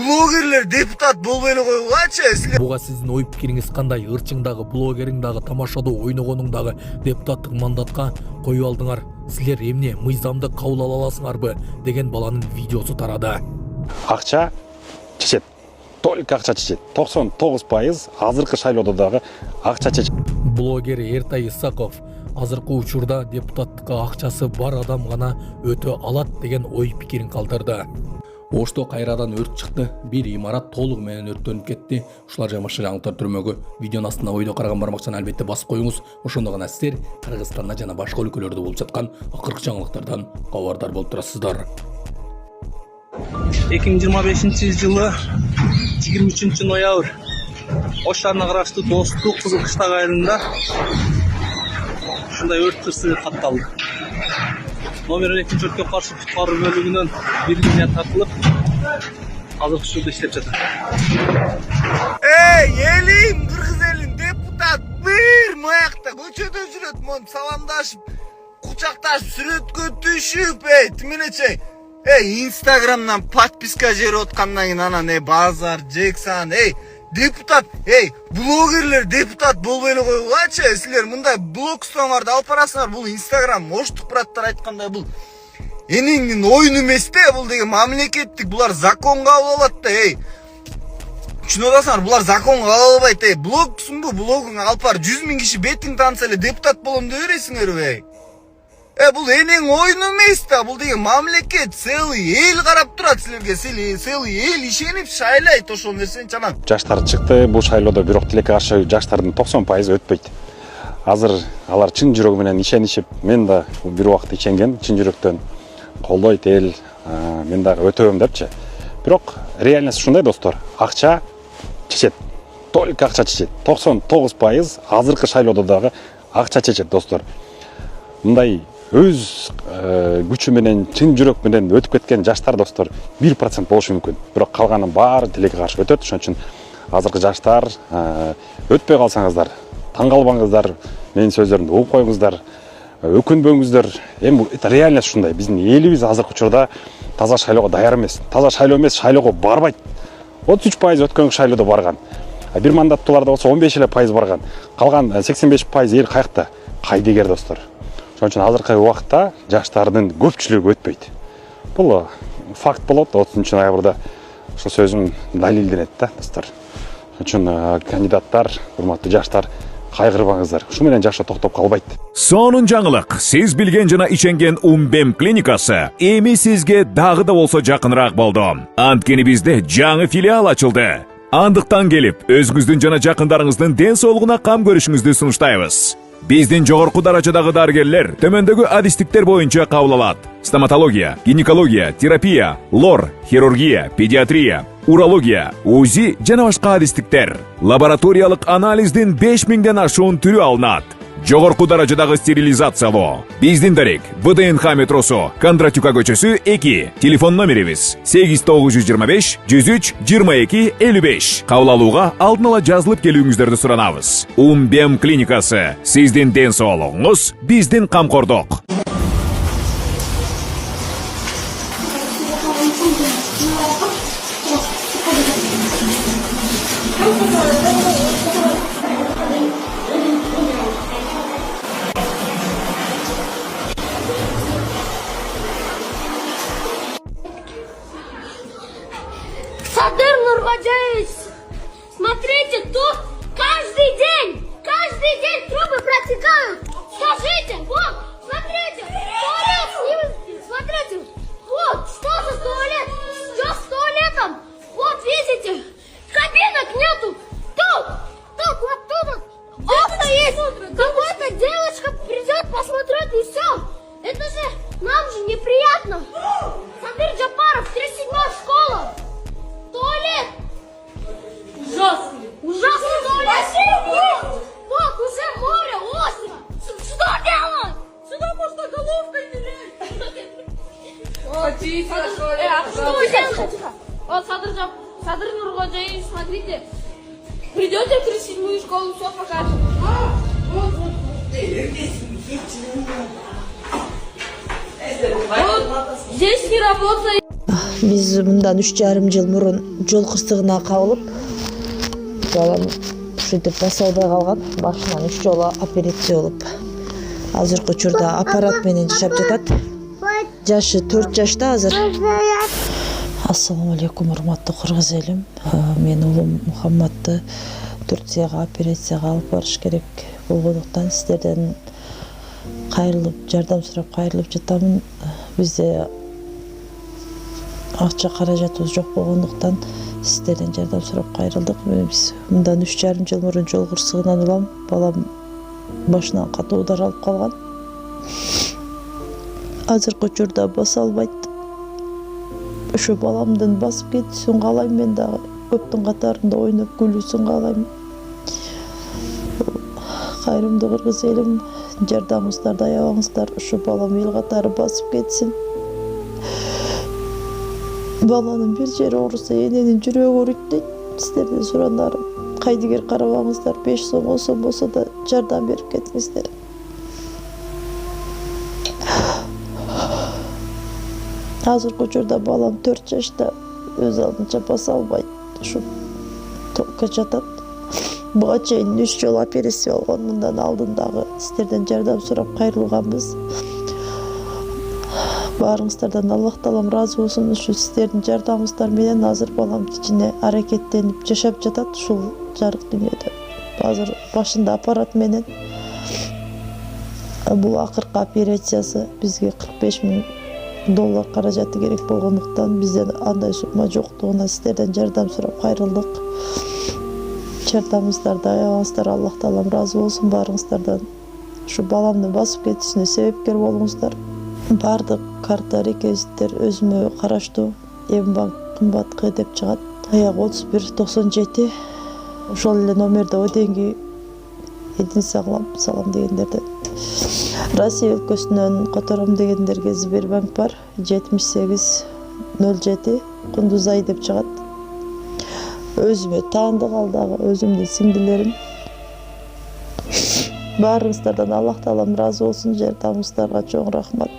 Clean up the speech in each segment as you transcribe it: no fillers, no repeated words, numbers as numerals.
блогерлер депутат болбой эле койгулачы силер. Буга сиздин ой пикириңиз кандай? Ырчыңдагы, блогериңдагы, тамашада ойногонуңдагы депутаттык мандатка коюп алдыңар. Силер эмне мыйзамды кабыл ала аласыңарбы деген баланын видеосу тарады. Акча чечет. Только акча чечет. 99% азыркы шайлоодо дагы акча чечет. Блогер Эртай Исаков азыркы учурда депутаттыкка акчасы бар адам гана өтө алат деген ой пикирин калтырды. Ошто кайрадан өрт чыкты. Бир имарат толугу менен өрттөнүп кетти. Ушулар жамашы жаңылыктар түрмөгү видеонун астына ойдо караган бармакчаны албетте басып коюңуз. Ошондо гана силер Кыргызстанда жана башка өлкөлөрдө болуп жаткан акыркы жаңылыктардан кабардар болуп турасыздар. 2025 жылы 23 ноябрь Ош шаарына караштуу Достук Кызыл Кыштак айылында ушундай өрт кырсыгы катталды. Номер 2 өрткө каршы куткаруу бөлүгүнөн бир линия тартылып, азыркы учурда иштеп жатат. Элим, кыргыз элин депутат бир маякта көчөдө жүрөт, монтип саламдашып, кучакташып, сүрөткө түшүп, тименече. Инстаграмдан подписка жерип аткандан кийин анан базар, жексан, депутат, блогерлер депутат болбой эле койгулачы силер. Мындай блог устаныңарды алып барасыңар. Бул Инстаграм оштук браттар айткандай бул энеңдин оюну эмес да, бул деген мамлекеттик, булар законго кабыл алат да. Түшүнүп атасыңар, булар законго кабыл албайт. Блогсуңбу, блогуңа алып бар 100 000 киши бетиң таанса эле депутат болом деп бересиңерби? Бул энең оюну эмес да, бул деген мамлекет, целый эл карап турат силерге, целый эл ишенип шайлайт ошол нерсени чанан. Жаштар чыкты бул шайлоодо, бирок тилекке каршы жаштардын 90% өтпөйт. Азыр алар чын жүрөгү менен ишенишип, мен да бир убакыт ишенген, чын жүрөктөн колдойт эл, мен дагы өтөм депчи. Бирок реальность ушундай достор, акча чечет. Только акча чечет. 99% азыркы шайлоодо дагы акча чечет достор. Мындай өз күчү менен, чын жүрөк менен өтүп кеткен жаштар достор 1% болушу мүмкүн. Бирок калганын баары тилекке каршы өтөт. Ошон үчүн азыркы жаштар өтпөй калсаңыздар, таң калбаңыздар, менин сөздөрүмдү угуп коюңуздар, өкүнбөңүздөр. Эми реальность ушундай. Биздин элибиз азыркы учурда таза шайлоого даяр эмес. Таза шайлоо эмес, шайлоого барбайт. 33% өткөн шайлоодо барган. Бир мандаттууларда болсо 15% барган. Калган 85% эл каякта? Кайдыгер достор. Ошон үчүн азыркы убакытта жаштардын көпчүлүгү өтпөйт. Бул факт болот. 30 ноябрда ошол сөзүм далилденет да достор. Ошон үчүн кандидаттар, урматтуу жаштар, кайгырбаңыздар. Ушу менен жашоо токтоп калбайт. Сонун жаңылык. Сиз билген жана ишенген Умбем клиникасы эми сизге дагы да болсо жакыныраак болду. Анткени бизде жаңы филиал ачылды. Андыктан келип, өзүңүздүн жана жакындарыңыздын ден соолугуна кам көрүшүңүздү сунуштайбыз. Биздин жогорку даражадагы дарыгерлер төмөндөгү адистиктер боюнча кабыл алат. Стоматология, гинекология, терапия, лор, хирургия, педиатрия, урология, УЗИ жана башка адистиктер. Лабораториялык анализдин 5000ден ашуун түрү алынат. Жогорку даражадагы стерилизациялоо. Биздин дарек ВДНХ метросу, Кондратюка көчөсү 2. Телефон номерибиз 8925 103 22 55. Кабыл алууга алдын ала жазылып келүүңүздөрдү суранабыз. Умбем клиникасы. Сиздин ден соолугуңуз, биздин камкордук. Садыр Нургоджаевич, смотрите, тут каждый день трубы протекают. Скажите, вот, смотрите, туалет снимите, смотрите, вот, что за туалет, что с туалетом, вот, видите, кабинок нету, тут, вот тут, окна есть, какая-то девочка придет посмотреть и все, это же нам же неприятно. Садыр Джапаров, 37-я школа. Туалет! Ужасный! Ужасный туалет! Вот, уже море, озеро! Что делать? Сюда можно головкой нырять! О, тихо, тихо! Вот, Садыр Нургоджаевич, смотрите! Придете в 37-ю школу, все покажет. Вот, здесь не работает. Биз мындан 3,5 жыл мурун жол кырсыгына кабылып, балам ушинтип баса албай калган. Башынан 3 жолу операция болуп, азыркы учурда аппарат менен жашап жатат. Жашы 4 жашта азыр. Ассаламу алейкум, урматтуу кыргыз элим. Мен улум Мухаммадты Турцияга операцияга алып барыш керек болгондуктан сиздерден кайрылып, жардам сурап кайрылып жатамын. Бизде акча каражатыбыз жок болгондуктан сиздерден жардам сурап кайрылдык. Биз мындан 3,5 жыл мурун жол кырсыгынан улам. Балам башынан катуу удар алып калган. Азыркы учурда баса албайт. Ушу баламдын басып кетүүсүн каалайм, мен дагы көптүн катарында ойноп күлүүсүн каалайм. Кайрымдуу кыргыз элим, жардамыңыздарды аябаңыздар. Ушу балам эл катары басып кетсин. Баланын бир жери ооруса, эненин жүрөгү ооруйт дейт. Сиздерден суранарым, кайдыгер карабаңыздар, 5 сом 10 сом болсо да жардам берип кетиңиздер. Азыркы учурда балам 4 жашта, өз алдынча баса албайт. Ушу токко жатат. Буга чейин 3 жолу операция болгон. Мындан алдын дагы сиздерден жардам сурап кайрылганбыз. Баарыңыздардан Аллах таалам ыраазы болсун. Ушу сиздердин жардамыңыздар менен азыр балам кичине аракеттенип жашап жатат ушул жарык дүйнөдө. Азыр башында аппарат менен. Бул акыркы операциясы бизге $45,000 каражаты керек болгондуктан бизден андай сумма жоктугуна сиздерден жардам сурап кайрылдык. Жардамыңыздарды аябаңыздар, Аллах таалам ыраазы болсун баарыңыздардан. Ушу баламдын басып кетүүсүнө себепкер болуңуздар. Бардык карта реквизиттер өзүмө караштуу. Эмбанк кымбат деп чыгат. Аяк 3197. Ошол эле номерде оденги Эдин салам дегендерде. Россия өлкөсүнөн котором дегендерге Сбербанк бар. 7807 Кундузай деп чыгат. Өзүмө таандык ал дагы өзүмдүн сиңдилерим. Баарыңыздардан Аллах таалам ыраазы болсун, жардамыңыздарга чоң рахмат.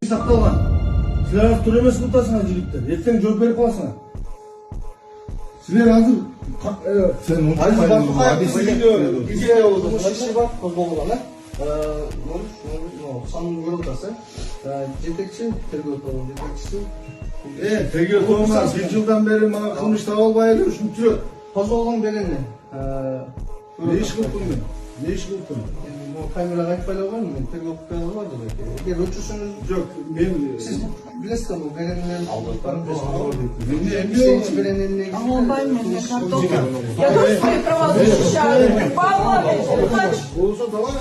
Сакталган. Силер тур эмес кылтасыңар жигиттер. Эртең жооп берип каласыңар. Силер азыр сен тергөө тобуна 1 жылдан бери мага кылмыш таба албай эле ушинтип жүрөт. Козголгон берени. Не иш кылдым мен? Не иш кылдым? Камерага айтпай койгон, мен тергөө кылып койгон эле. Эгер өчүрсөңүз Жок, мен сиз билесиз бул беренелерин алдырып эмне Экинчи берененин негизи. Я тоже свои права защищаю. болсо давай.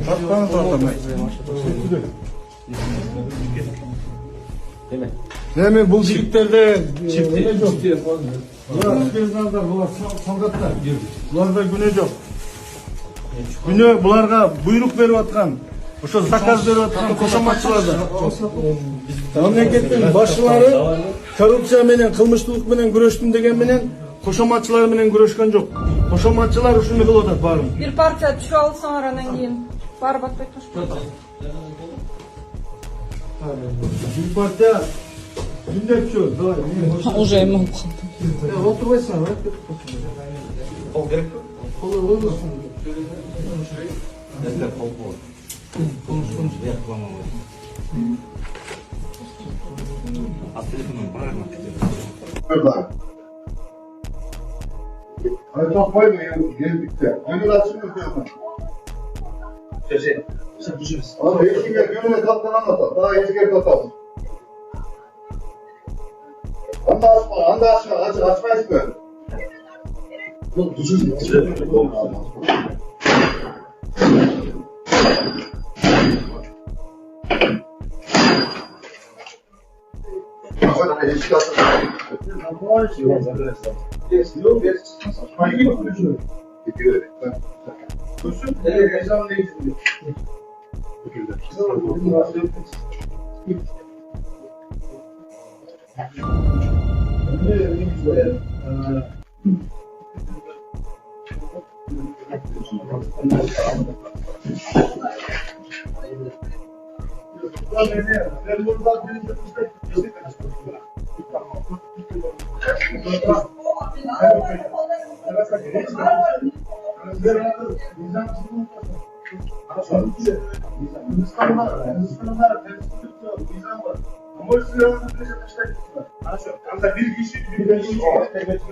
Тартпаны тартамай. Эми бул жигиттерде эмне жок. Булар солдаттар. Буларда күнөө жок. Күнөө буларга буйрук берип аткан, ошо заказ берип аткан кошоматчыларда. Мамлекеттин башчылары коррупция менен, кылмыштуулук менен күрөштүм деген менен кошоматчылар менен күрөшкөн жок. Кошоматчылар ушуну кылып атат баарын. Бир партия түшүп алсаңар анан кийин барып атпайт болчу. Бир партия күндөкчү. Уже эме болуп калды. Отурбайсыңар, Кол керекпи? Кол койбосун. Aytok koyma geldikte. Önü açın mı diyorsun? Abi hiç kimse gönüle kaptan anlatalım. Daha hiç kere katalım. Anda açma. Açmayız mı? Yok, düşün.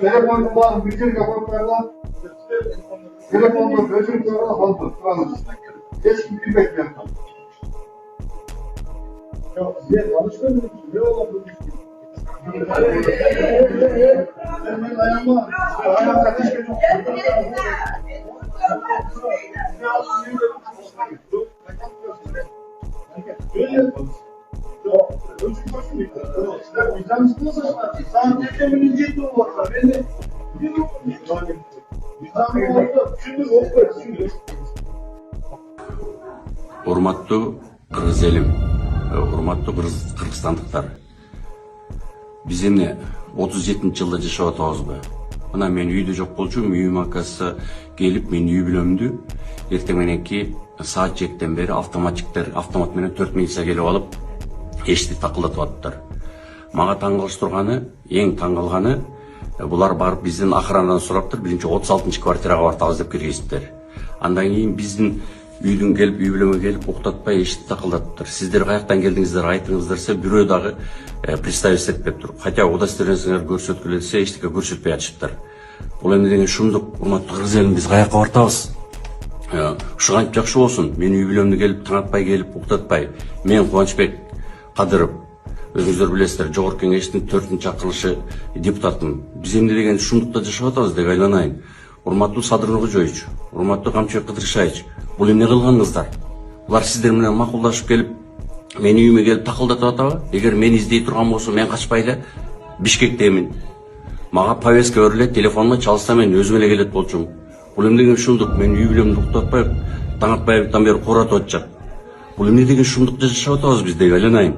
Telefonun var, bütün kapanlarla telefonla gözüküyorlar, halkı kullanır. Eski bir bekleyen. Ya size tanıştınız mı? Ne olabilir? Benim ayağıma ateş ediyor. Böyle yapalım. Sizler vicdansınız ama sana teklemin ince de olursa ben de vicdanlı olursa şimdi olursa şimdi. Урматтуу кыргыз элим, урматтуу кыргызстандыктар. Биз эмне 37-жылда жашап атабызбы? Мына мен үйдө жок болчумун, үйүм акасы келип менин үй бүлөмдү эртең мененки саат 7-тен бери автомат менен 4 милиция келип алып эшикти такылдатып атыптыр. Мага таң калыш турганы, эң таң калганы, булар барып биздин охранадан сураптыр, биринчи 36-чы квартирага бартабыз деп киргизиптир. Андан кийин биздин үйдүн келип, үй бүлөмгө келип уктатпай эшикти такылдатыптыр. Сиздер каяктан келдиңиздер, айтыңыздарса, бирөө дагы представить этпептир. Хотя удостоверениеңиздерди көрсөткүлө десе, эчтеке көрсөтпөй атышыптыр. Бул эмне деген шумдук, урматтуу кыргыз элим, биз каякка бартабыз? Ушугантип жакшы болсун. Мен үй бүлөмдү келип, таң атпай келип, уктатпай. Мен Кубанычбек Кадыров, өзүңүздөр билесиздер, жогорку кеңештин 4-чакырылышы депутатымын. Биз эмне деген шумдукта жашап атабыз деп айланайын. Урматтуу Садыр Нуркожоевич, урматтуу Камчыбек Кыдыршаевич, бул эмне кылганыңыздар? Булар сиздер менен макулдашып келип, менин үйүмө келип такылдатып атабы? Эгер мени издей турган болсо, мен качпай эле Бишкектемин. Мага повестка берилет, телефонума чалса мен өзүм эле келет болчумун. Бул эмне деген шумдук? Мен үй бүлөмдү уктатпай, таң атпайдан бери кууратып атышат. Бул эмне деген шумдукта жашап атабыз биз деп айланайын.